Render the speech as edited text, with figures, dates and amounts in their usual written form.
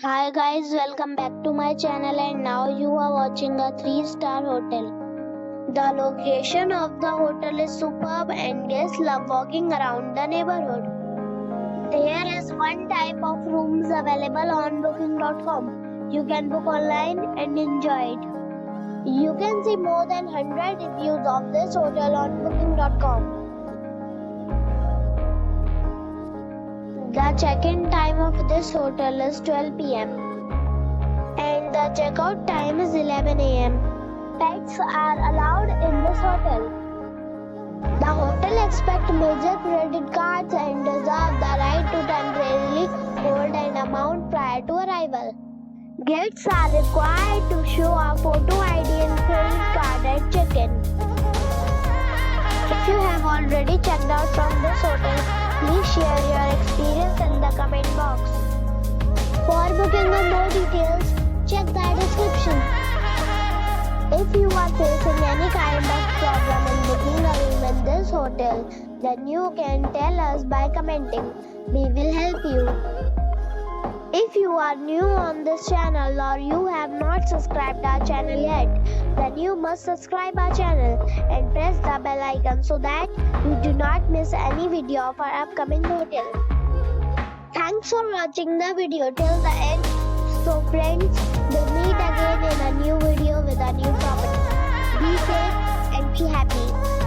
Hi guys, welcome back to my channel and now you are watching a 3-star hotel. The location of the hotel is superb and guests love walking around the neighborhood. There is one type of rooms available on booking.com. You can book online and enjoy it. You can see more than 100 reviews of this hotel on booking.com. The check-in time of this hotel is 12 p.m. and the check-out time is 11 a.m. Pets are allowed in this hotel. The hotel accepts major credit cards and reserves the right to temporarily hold an amount prior to arrival. Guests are required to show a photo ID and credit card at check-in. If you have already checked out from this hotel, please share your experience in the comment box. For booking or more details, check the description. If you are facing any kind of problem in booking a room in this hotel, then you can tell us by commenting. We will help you. If you are new on this channel or you have not subscribed our channel yet, then you must subscribe our channel and press the bell icon so that you do not miss any video of our upcoming hotel. Thanks for watching the video till the end. So friends, we'll meet again in a new video with a new property. Be safe and be happy.